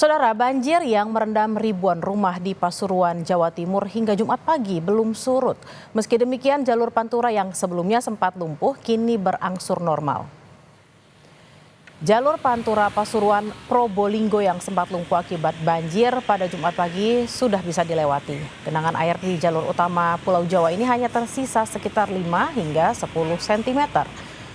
Saudara, banjir yang merendam ribuan rumah di Pasuruan, Jawa Timur hingga Jumat pagi belum surut. Meski demikian, jalur Pantura yang sebelumnya sempat lumpuh kini berangsur normal. Jalur Pantura Pasuruan Probolinggo yang sempat lumpuh akibat banjir pada Jumat pagi sudah bisa dilewati. Genangan air di jalur utama Pulau Jawa ini hanya tersisa sekitar 5 hingga 10 cm.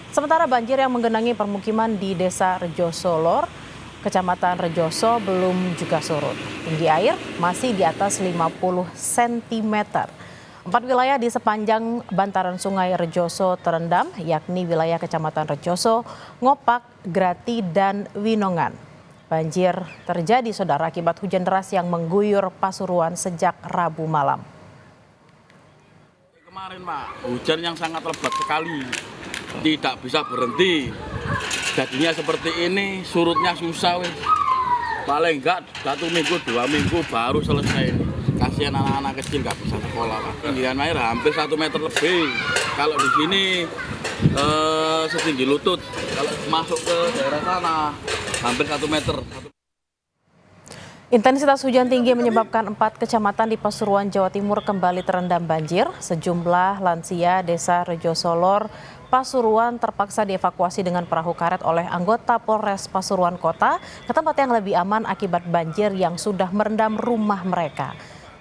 Sementara banjir yang menggenangi permukiman di Desa Rejosolor, Kecamatan Rejoso belum juga surut. Tinggi air masih di atas 50 cm. 4 wilayah di sepanjang bantaran sungai Rejoso terendam, yakni wilayah Kecamatan Rejoso, Ngopak, Grati, dan Winongan. Banjir terjadi, saudara, akibat hujan deras yang mengguyur Pasuruan sejak Rabu malam. Kemarin, Pak, hujan yang sangat lebat sekali, tidak bisa berhenti. Jadinya seperti ini, surutnya susah, weh. Paling enggak 1 minggu, 2 minggu baru selesai. Kasihan anak-anak kecil nggak bisa sekolah, Pak. Ketinggian air hampir 1 meter lebih. Kalau di sini setinggi lutut. Kalau masuk ke daerah sana hampir 1 meter. Intensitas hujan tinggi menyebabkan 4 kecamatan di Pasuruan, Jawa Timur kembali terendam banjir. Sejumlah lansia Desa Rejosolor, Pasuruan terpaksa dievakuasi dengan perahu karet oleh anggota Polres Pasuruan Kota ke tempat yang lebih aman akibat banjir yang sudah merendam rumah mereka.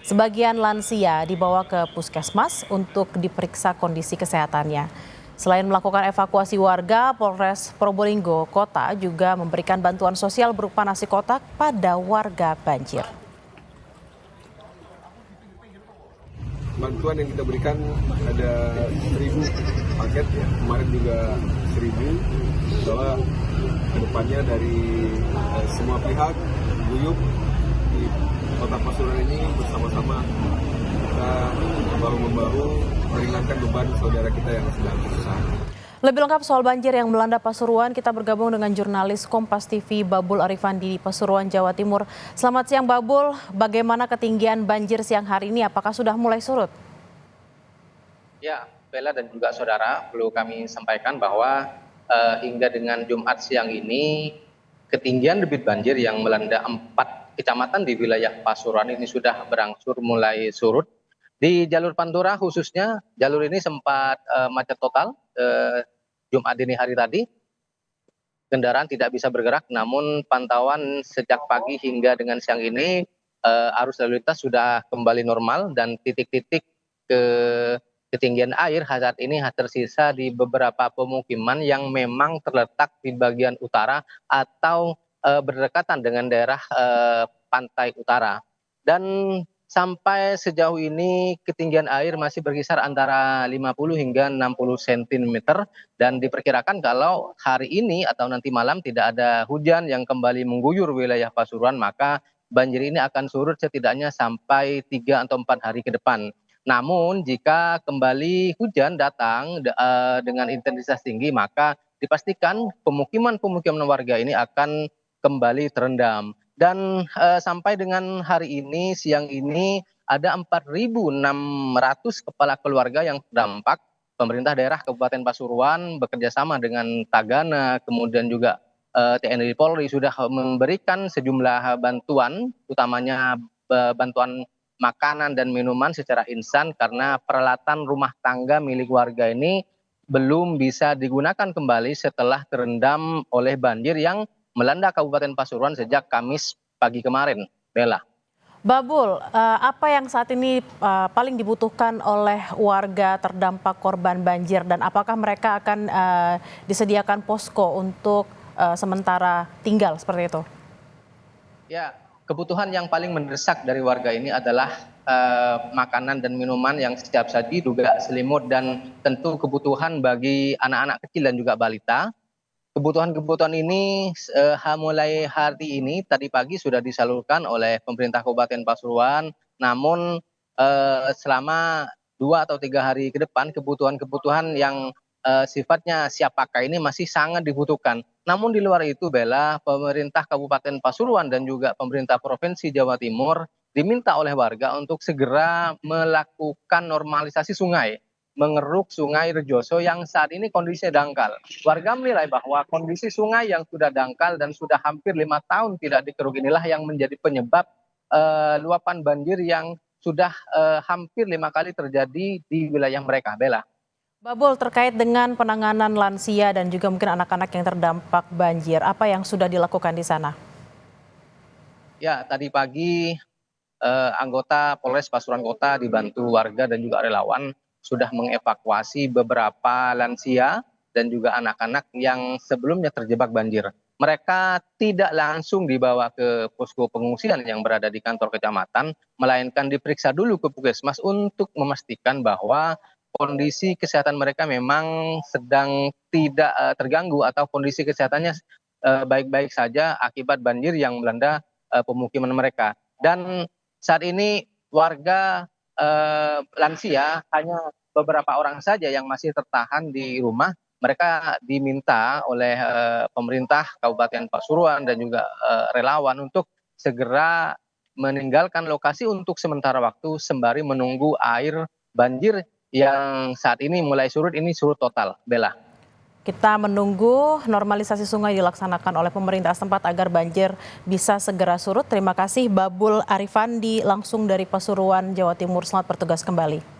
Sebagian lansia dibawa ke puskesmas untuk diperiksa kondisi kesehatannya. Selain melakukan evakuasi warga, Polres Probolinggo Kota juga memberikan bantuan sosial berupa nasi kotak pada warga banjir. Bantuan yang kita berikan ada 1.000 paket ya, kemarin juga 1.000, bahwa kedepannya dari semua pihak guyup di Kota Pasuruan ini bersama-sama kita bahu-membahu meringankan beban saudara kita yang sedang kesusahan. Lebih lengkap soal banjir yang melanda Pasuruan, kita bergabung dengan jurnalis Kompas TV Babul Arifandi di Pasuruan, Jawa Timur. Selamat siang, Babul. Bagaimana ketinggian banjir siang hari ini? Apakah sudah mulai surut? Ya, Bella dan juga saudara, perlu kami sampaikan bahwa hingga dengan Jumat siang ini ketinggian debit banjir yang melanda 4 kecamatan di wilayah Pasuruan ini sudah berangsur mulai surut. Di jalur Pantura khususnya, jalur ini sempat macet total Jumat dini hari tadi. Kendaraan tidak bisa bergerak, namun pantauan sejak pagi hingga dengan siang ini arus lalu lintas sudah kembali normal dan titik-titik ketinggian air saat ini tersisa di beberapa pemukiman yang memang terletak di bagian utara atau berdekatan dengan daerah pantai utara. Dan sampai sejauh ini ketinggian air masih berkisar antara 50 hingga 60 cm dan diperkirakan kalau hari ini atau nanti malam tidak ada hujan yang kembali mengguyur wilayah Pasuruan, maka banjir ini akan surut setidaknya sampai 3 atau 4 hari ke depan. Namun jika kembali hujan datang dengan intensitas tinggi, maka dipastikan pemukiman-pemukiman warga ini akan kembali terendam. Dan sampai dengan hari ini, siang ini, ada 4.600 kepala keluarga yang terdampak. Pemerintah daerah Kabupaten Pasuruan bekerjasama dengan Tagana, kemudian juga TNI Polri sudah memberikan sejumlah bantuan, utamanya bantuan makanan dan minuman secara instan karena peralatan rumah tangga milik warga ini belum bisa digunakan kembali setelah terendam oleh banjir yang melanda Kabupaten Pasuruan sejak Kamis pagi kemarin, Bella. Babul, apa yang saat ini paling dibutuhkan oleh warga terdampak korban banjir dan apakah mereka akan disediakan posko untuk sementara tinggal seperti itu? Ya, kebutuhan yang paling mendesak dari warga ini adalah makanan dan minuman yang setiap saji, juga selimut, dan tentu kebutuhan bagi anak-anak kecil dan juga balita. Kebutuhan-kebutuhan ini mulai hari ini tadi pagi sudah disalurkan oleh pemerintah Kabupaten Pasuruan. Namun selama 2 atau 3 hari ke depan kebutuhan-kebutuhan yang sifatnya siap pakai ini masih sangat dibutuhkan. Namun di luar itu, Bella, pemerintah Kabupaten Pasuruan dan juga pemerintah Provinsi Jawa Timur diminta oleh warga untuk segera melakukan normalisasi sungai. mengeruk Sungai Rejoso yang saat ini kondisinya dangkal. Warga menilai bahwa kondisi sungai yang sudah dangkal dan sudah hampir 5 tahun tidak dikeruk inilah yang menjadi penyebab luapan banjir yang sudah hampir 5 kali terjadi di wilayah mereka. Bella. Babul, terkait dengan penanganan lansia dan juga mungkin anak-anak yang terdampak banjir, apa yang sudah dilakukan di sana? Ya, tadi pagi anggota Polres Pasuruan Kota dibantu warga dan juga relawan sudah mengevakuasi beberapa lansia dan juga anak-anak yang sebelumnya terjebak banjir. Mereka tidak langsung dibawa ke posko pengungsian yang berada di kantor kecamatan, melainkan diperiksa dulu ke puskesmas untuk memastikan bahwa kondisi kesehatan mereka memang sedang tidak terganggu atau kondisi kesehatannya baik-baik saja akibat banjir yang melanda pemukiman mereka. Dan saat ini warga lansia hanya beberapa orang saja yang masih tertahan di rumah. Mereka diminta oleh pemerintah Kabupaten Pasuruan dan juga relawan untuk segera meninggalkan lokasi untuk sementara waktu sembari menunggu air banjir yang saat ini mulai surut, ini surut total. Bella. Kita menunggu normalisasi sungai dilaksanakan oleh pemerintah setempat agar banjir bisa segera surut. Terima kasih Babul Arifandi langsung dari Pasuruan, Jawa Timur. Selamat bertugas kembali.